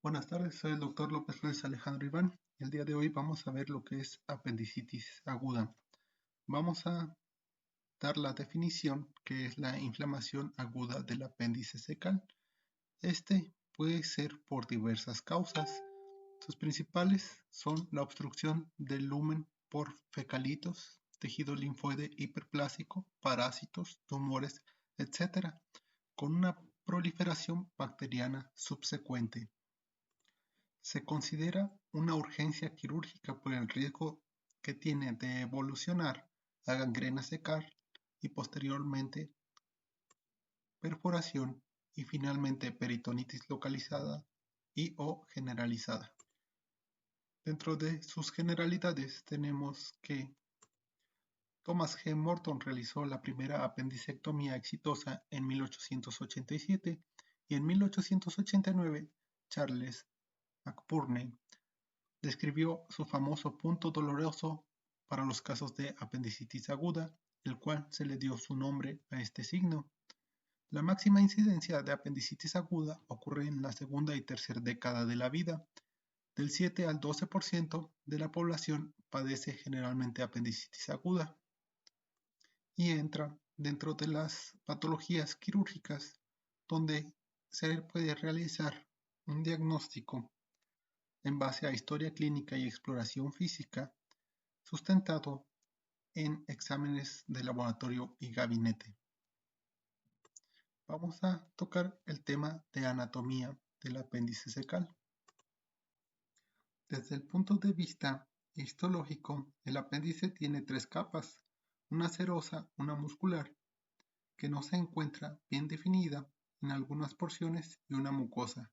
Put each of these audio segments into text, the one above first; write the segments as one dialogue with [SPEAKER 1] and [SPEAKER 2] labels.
[SPEAKER 1] Buenas tardes, soy el doctor López Luis Alejandro Iván. El día de hoy vamos a ver lo que es apendicitis aguda. Vamos a dar la definición que es la inflamación aguda del apéndice fecal. Este puede ser por diversas causas. Sus principales son la obstrucción del lumen por fecalitos, tejido linfoide hiperplásico, parásitos, tumores, etc., con una proliferación bacteriana subsecuente. Se considera una urgencia quirúrgica por el riesgo que tiene de evolucionar a gangrena fecal y posteriormente perforación y finalmente peritonitis localizada y o generalizada. Dentro de sus generalidades tenemos que Thomas G. Morton realizó la primera apendicectomía exitosa en 1887 y en 1889 Charles McBurney describió su famoso punto doloroso para los casos de apendicitis aguda, el cual se le dio su nombre a este signo. La máxima incidencia de apendicitis aguda ocurre en la segunda y tercera década de la vida. Del 7 al 12% de la población padece generalmente apendicitis aguda y entra dentro de las patologías quirúrgicas donde se puede realizar un diagnóstico en base a historia clínica y exploración física, sustentado en exámenes de laboratorio y gabinete. Vamos a tocar el tema de anatomía del apéndice fecal. Desde el punto de vista histológico, el apéndice tiene tres capas, una serosa, una muscular, que no se encuentra bien definida en algunas porciones, y una mucosa.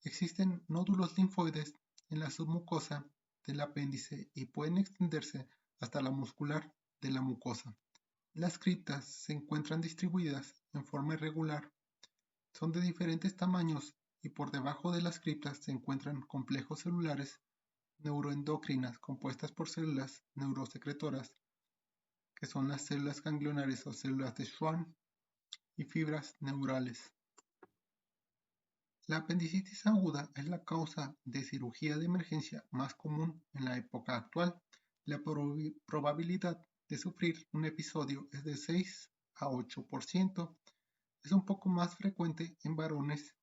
[SPEAKER 1] Existen nódulos linfoides en la submucosa del apéndice y pueden extenderse hasta la muscular de la mucosa. Las criptas se encuentran distribuidas en forma irregular, son de diferentes tamaños y por debajo de las criptas se encuentran complejos celulares neuroendocrinas compuestas por células neurosecretoras, que son las células ganglionares o células de Schwann, y fibras neurales. La apendicitis aguda es la causa de cirugía de emergencia más común en la época actual. La probabilidad de sufrir un episodio es de 6 a 8%. Es un poco más frecuente en varones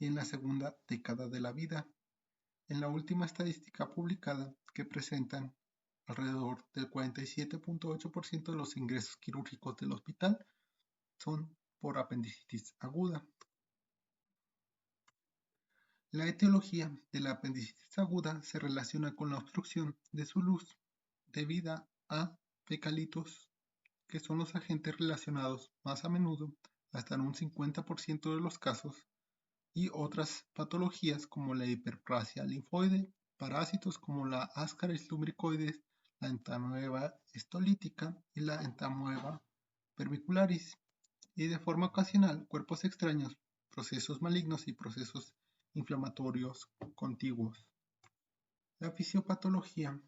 [SPEAKER 1] y en la segunda década de la vida. En la última estadística publicada, que presentan alrededor del 47.8% de los ingresos quirúrgicos del hospital son por apendicitis aguda. La etiología de la apendicitis aguda se relaciona con la obstrucción de su luz debida a fecalitos, que son los agentes relacionados más a menudo, hasta en un 50% de los casos, y otras patologías como la hiperplasia linfoide, parásitos como la Ascaris lumbricoides, la entamoeba estolítica y la entamoeba vermicularis, y de forma ocasional cuerpos extraños, procesos malignos y procesos inflamatorios contiguos. La fisiopatología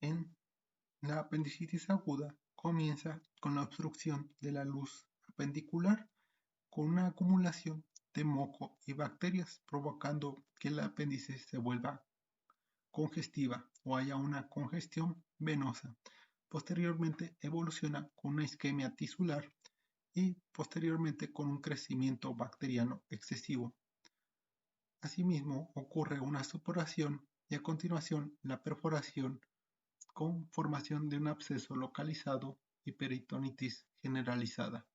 [SPEAKER 1] en la apendicitis aguda comienza con la obstrucción de la luz apendicular, con una acumulación de moco y bacterias, provocando que el apéndice se vuelva congestiva o haya una congestión venosa. Posteriormente evoluciona con una isquemia tisular y posteriormente con un crecimiento bacteriano excesivo. Asimismo, ocurre una supuración y a continuación la perforación con formación de un absceso localizado y peritonitis generalizada.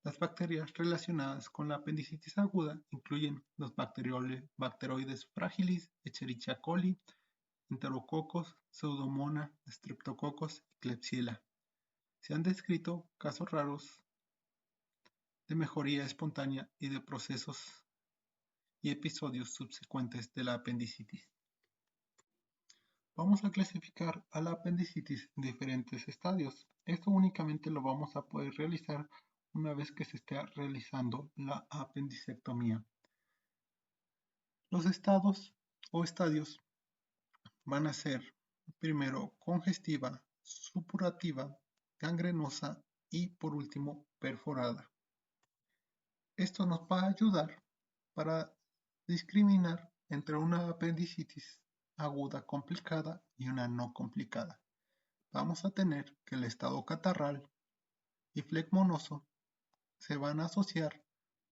[SPEAKER 1] Las bacterias relacionadas con la apendicitis aguda incluyen los bacteroides fragilis, Escherichia coli, Enterococos, Pseudomonas, Streptococcus y Klebsiella. Se han descrito casos raros de mejoría espontánea y de procesos y episodios subsecuentes de la apendicitis. Vamos a clasificar a la apendicitis en diferentes estadios. Esto únicamente lo vamos a poder realizar una vez que se esté realizando la apendicectomía. Los estados o estadios van a ser primero congestiva, supurativa, gangrenosa y por último perforada. Esto nos va a ayudar para discriminar entre una apendicitis aguda complicada y una no complicada. Vamos a tener que el estado catarral y flegmonoso se van a asociar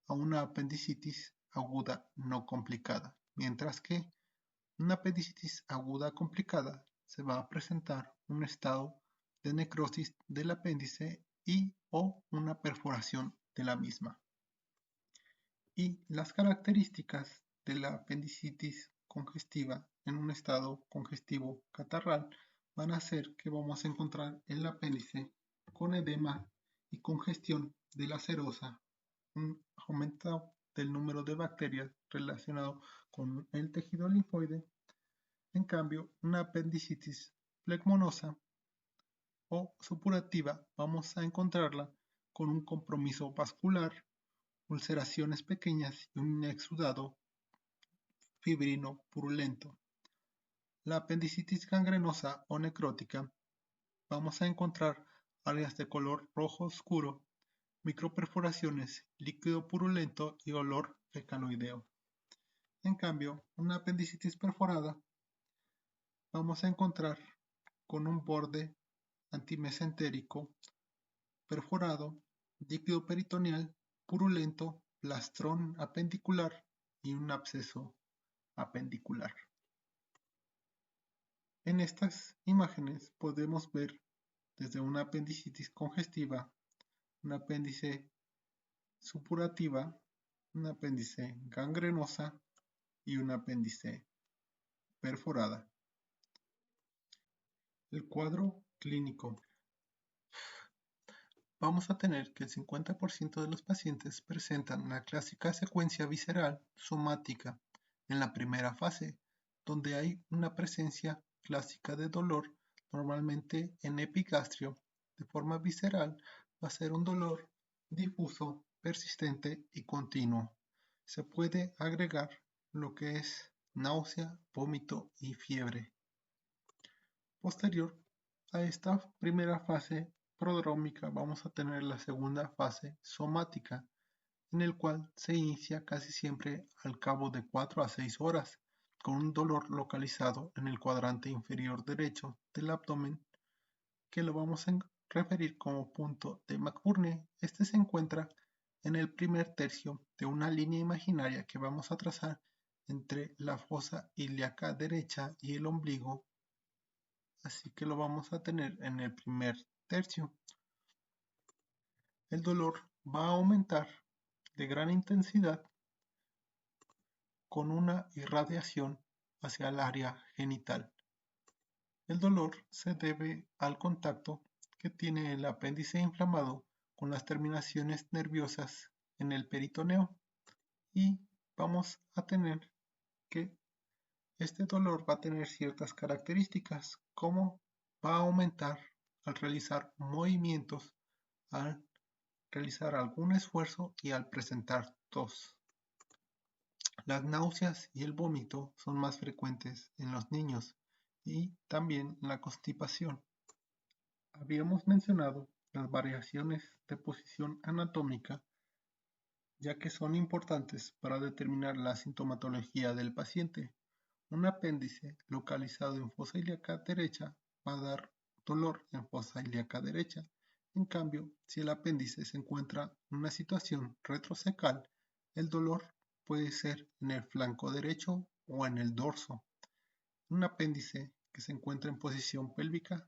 [SPEAKER 1] a una apendicitis aguda no complicada, mientras que una apendicitis aguda complicada se va a presentar un estado de necrosis del apéndice y o una perforación de la misma. Y las características de la apendicitis congestiva en un estado congestivo catarral van a ser que vamos a encontrar el apéndice con edema y congestión de la serosa, un aumento del número de bacterias relacionado con el tejido linfoide. En cambio, una apendicitis flegmonosa o supurativa vamos a encontrarla con un compromiso vascular, ulceraciones pequeñas y un exudado fibrino purulento. La apendicitis gangrenosa o necrótica vamos a encontrar áreas de color rojo oscuro, microperforaciones, líquido purulento y olor fecaloideo. En cambio, una apendicitis perforada vamos a encontrar con un borde antimesentérico perforado, líquido peritoneal purulento, plastrón apendicular y un absceso apendicular. En estas imágenes podemos ver desde una apendicitis congestiva, un apéndice supurativa, un apéndice gangrenosa y un apéndice perforada. El cuadro clínico. Vamos a tener que el 50% de los pacientes presentan la clásica secuencia visceral somática en la primera fase, donde hay una presencia clásica de dolor, normalmente en epigastrio, de forma visceral, va a ser un dolor difuso, persistente y continuo. Se puede agregar lo que es náusea, vómito y fiebre. Posterior a esta primera fase prodrómica vamos a tener la segunda fase somática, en el cual se inicia casi siempre al cabo de 4 a 6 horas, con un dolor localizado en el cuadrante inferior derecho del abdomen, que lo vamos a referir como punto de McBurney. Este se encuentra en el primer tercio de una línea imaginaria que vamos a trazar entre la fosa ilíaca derecha y el ombligo, así que lo vamos a tener en el primer tercio. El dolor va a aumentar de gran intensidad con una irradiación hacia el área genital. El dolor se debe al contacto que tiene el apéndice inflamado con las terminaciones nerviosas en el peritoneo, y vamos a tener que este dolor va a tener ciertas características, como va a aumentar al realizar movimientos, al realizar algún esfuerzo y al presentar tos. Las náuseas y el vómito son más frecuentes en los niños y también la constipación. Habíamos mencionado las variaciones de posición anatómica, ya que son importantes para determinar la sintomatología del paciente. Un apéndice localizado en fosa ilíaca derecha va a dar dolor en fosa ilíaca derecha. En cambio, si el apéndice se encuentra en una situación retrocecal, el dolor puede ser en el flanco derecho o en el dorso. Un apéndice que se encuentra en posición pélvica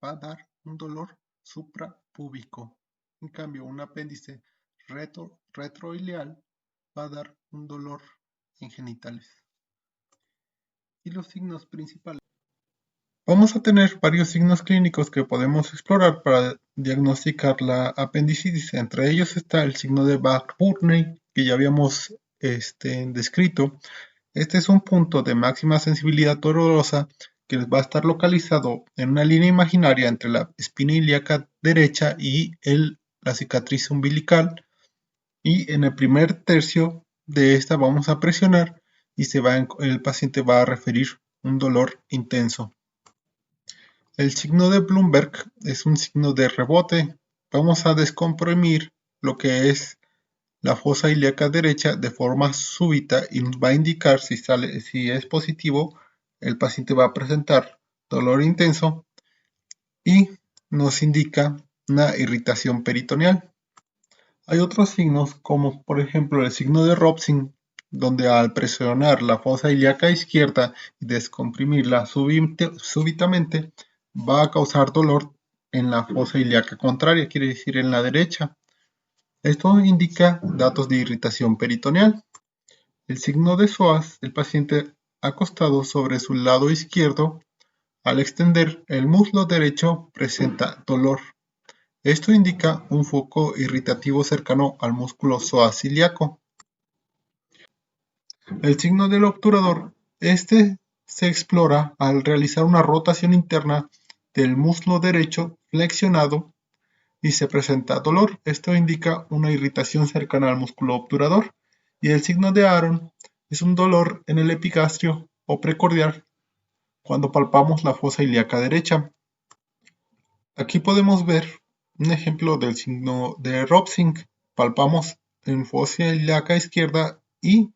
[SPEAKER 1] va a dar un dolor suprapúbico. En cambio, un apéndice retroileal va a dar un dolor en genitales. Y los signos principales. Vamos a tener varios signos clínicos que podemos explorar para diagnosticar la apendicitis. Entre ellos está el signo de McBurney, que ya habíamos descrito. Este es un punto de máxima sensibilidad dolorosa que va a estar localizado en una línea imaginaria entre la espina ilíaca derecha y la cicatriz umbilical. Y en el primer tercio de esta vamos a presionar y el paciente va a referir un dolor intenso. El signo de Blumberg es un signo de rebote. Vamos a descomprimir lo que es la fosa ilíaca derecha de forma súbita y nos va a indicar si es positivo, el paciente va a presentar dolor intenso y nos indica una irritación peritoneal. Hay otros signos como por ejemplo el signo de Robson, donde al presionar la fosa ilíaca izquierda y descomprimirla súbitamente va a causar dolor en la fosa ilíaca contraria, quiere decir en la derecha. Esto indica datos de irritación peritoneal. El signo de psoas, el paciente acostado sobre su lado izquierdo, al extender el muslo derecho presenta dolor. Esto indica un foco irritativo cercano al músculo psoas ilíaco. El signo del obturador, este se explora al realizar una rotación interna del muslo derecho flexionado y se presenta dolor. Esto indica una irritación cercana al músculo obturador. Y el signo de Aaron es un dolor en el epigastrio o precordial cuando palpamos la fosa ilíaca derecha. Aquí podemos ver un ejemplo del signo de Robson. Palpamos en fosa ilíaca izquierda y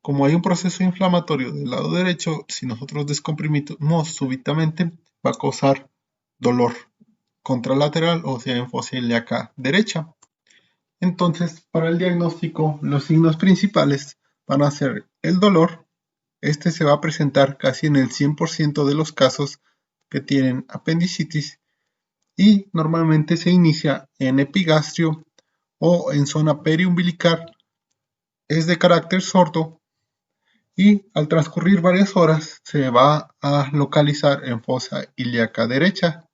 [SPEAKER 1] como hay un proceso inflamatorio del lado derecho, si nosotros descomprimimos súbitamente va a causar dolor contralateral, o sea, en fosa ilíaca derecha. Entonces, para el diagnóstico, los signos principales van a ser el dolor. Este se va a presentar casi en el 100% de los casos que tienen apendicitis y normalmente se inicia en epigastrio o en zona periumbilical. Es de carácter sordo y al transcurrir varias horas se va a localizar en fosa ilíaca derecha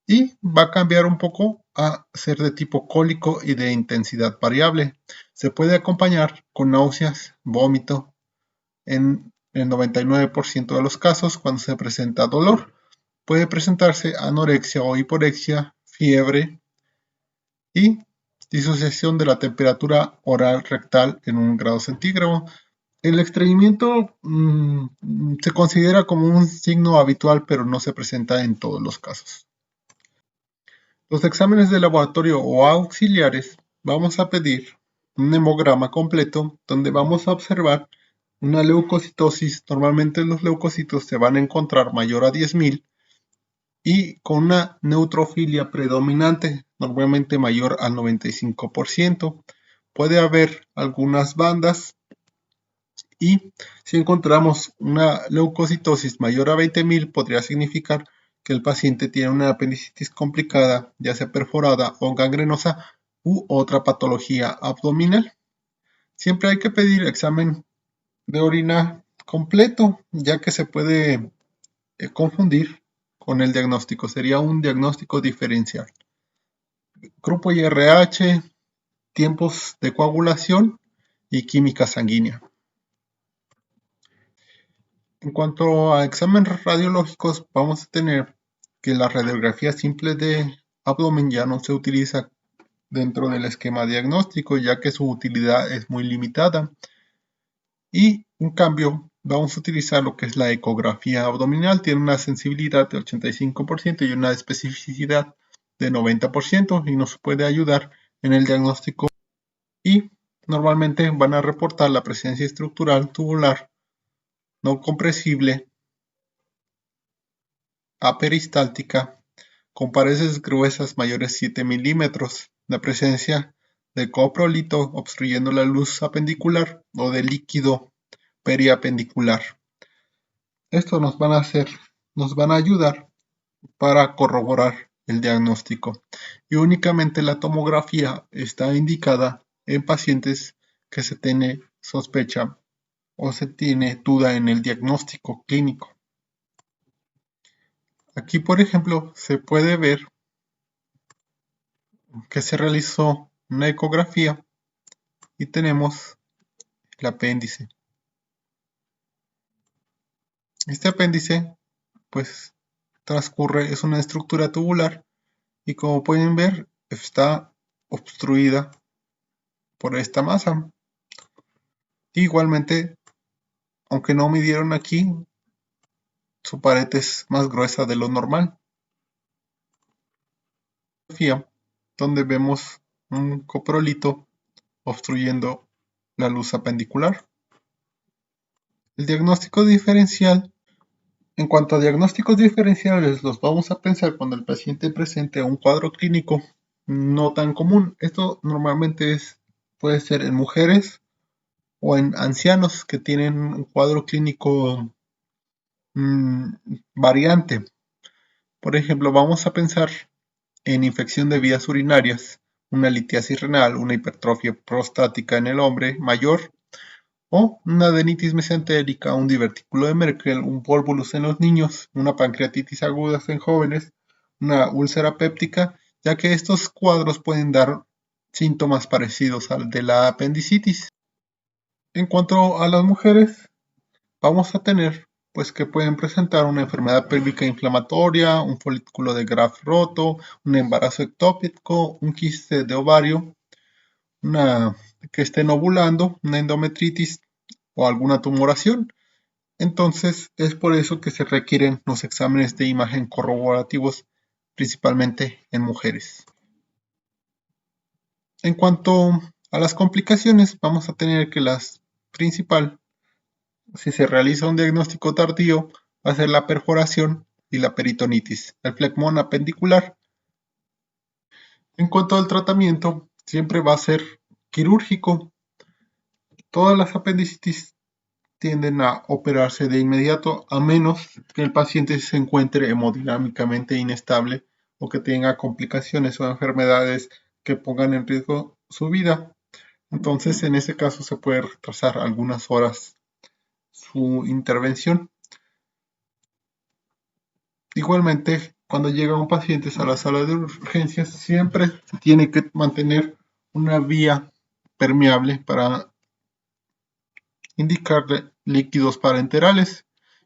[SPEAKER 1] y va a cambiar un poco a ser de tipo cólico y de intensidad variable. Se puede acompañar con náuseas, vómito en el 99% de los casos cuando se presenta dolor. Puede presentarse anorexia o hiporexia, fiebre y disociación de la temperatura oral rectal en 1 grado centígrado. El estreñimiento se considera como un signo habitual, pero no se presenta en todos los casos. Los exámenes de laboratorio o auxiliares, vamos a pedir un hemograma completo donde vamos a observar una leucocitosis. Normalmente los leucocitos se van a encontrar mayor a 10.000 y con una neutrofilia predominante, normalmente mayor al 95%. Puede haber algunas bandas y si encontramos una leucocitosis mayor a 20.000 podría significar que el paciente tiene una apendicitis complicada, ya sea perforada o gangrenosa u otra patología abdominal. Siempre hay que pedir examen de orina completo, ya que se puede confundir con el diagnóstico. Sería un diagnóstico diferencial. Grupo IRH, tiempos de coagulación y química sanguínea. En cuanto a exámenes radiológicos, vamos a tener que la radiografía simple de abdomen ya no se utiliza dentro del esquema diagnóstico, ya que su utilidad es muy limitada. Y en cambio, vamos a utilizar lo que es la ecografía abdominal. Tiene una sensibilidad de 85% y una especificidad de 90% y nos puede ayudar en el diagnóstico. Y normalmente van a reportar la presencia estructural tubular no compresible aperistáltica con paredes gruesas mayores 7 milímetros, la presencia de coprolito obstruyendo la luz apendicular o de líquido periapendicular. Esto nos van a ayudar para corroborar el diagnóstico y únicamente la tomografía está indicada en pacientes que se tiene sospecha o se tiene duda en el diagnóstico clínico. Aquí, por ejemplo, se puede ver que se realizó una ecografía y tenemos el apéndice. Este apéndice, pues, es una estructura tubular y como pueden ver, está obstruida por esta masa. Igualmente, aunque no midieron aquí, su pared es más gruesa de lo normal. Donde vemos un coprolito obstruyendo la luz apendicular. El diagnóstico diferencial. En cuanto a diagnósticos diferenciales, los vamos a pensar cuando el paciente presente un cuadro clínico no tan común. Esto normalmente puede ser en mujeres o en ancianos que tienen un cuadro clínico variante. Por ejemplo, vamos a pensar en infección de vías urinarias, una litiasis renal, una hipertrofia prostática en el hombre mayor, o una adenitis mesentérica, un divertículo de Merkel, un volvulus en los niños, una pancreatitis aguda en jóvenes, una úlcera péptica, ya que estos cuadros pueden dar síntomas parecidos al de la apendicitis. En cuanto a las mujeres, vamos a tener pues que pueden presentar una enfermedad pélvica inflamatoria, un folículo de Graf roto, un embarazo ectópico, un quiste de ovario, que estén ovulando, una endometritis o alguna tumoración. Entonces es por eso que se requieren los exámenes de imagen corroborativos, principalmente en mujeres. En cuanto a las complicaciones, vamos a tener que las principal, si se realiza un diagnóstico tardío, va a ser la perforación y la peritonitis, el flegmón apendicular. En cuanto al tratamiento, siempre va a ser quirúrgico. Todas las apendicitis tienden a operarse de inmediato a menos que el paciente se encuentre hemodinámicamente inestable o que tenga complicaciones o enfermedades que pongan en riesgo su vida. Entonces, en ese caso se puede retrasar algunas horas su intervención. Igualmente, cuando llega un paciente a la sala de urgencias, siempre se tiene que mantener una vía permeable para indicarle líquidos parenterales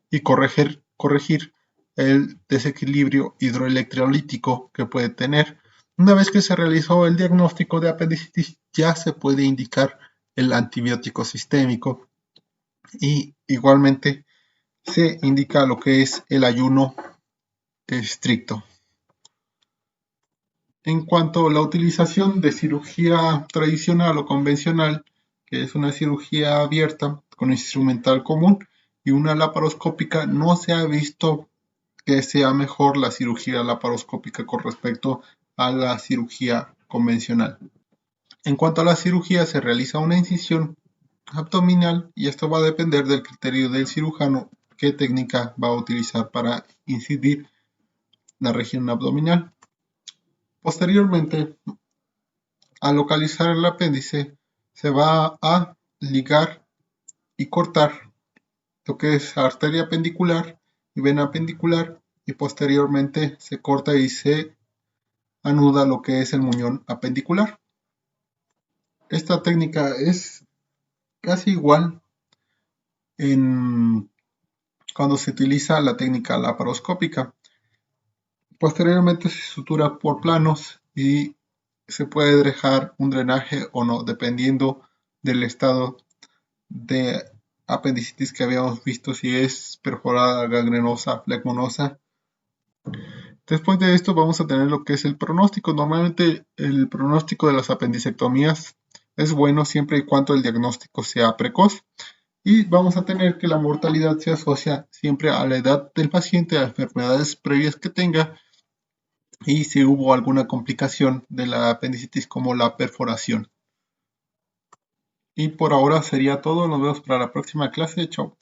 [SPEAKER 1] y corregir el desequilibrio hidroelectrolítico que puede tener. Una vez que se realizó el diagnóstico de apendicitis, ya se puede indicar el antibiótico sistémico y igualmente se indica lo que es el ayuno estricto. En cuanto a la utilización de cirugía tradicional o convencional, que es una cirugía abierta con instrumental común y una laparoscópica, no se ha visto que sea mejor la cirugía laparoscópica con respecto a la cirugía convencional. En cuanto a la cirugía, se realiza una incisión abdominal y esto va a depender del criterio del cirujano qué técnica va a utilizar para incidir la región abdominal. Posteriormente, al localizar el apéndice, se va a ligar y cortar lo que es arteria apendicular y vena apendicular y posteriormente se corta y se anuda lo que es el muñón apendicular. Esta técnica es casi igual cuando se utiliza la técnica laparoscópica. Posteriormente se sutura por planos y se puede dejar un drenaje o no, dependiendo del estado de apendicitis que habíamos visto, si es perforada, gangrenosa, flegmonosa. Después de esto vamos a tener lo que es el pronóstico. Normalmente el pronóstico de las apendicectomías es bueno siempre y cuando el diagnóstico sea precoz. Y vamos a tener que la mortalidad se asocia siempre a la edad del paciente, a enfermedades previas que tenga y si hubo alguna complicación de la apendicitis como la perforación. Y por ahora sería todo, nos vemos para la próxima clase, chao.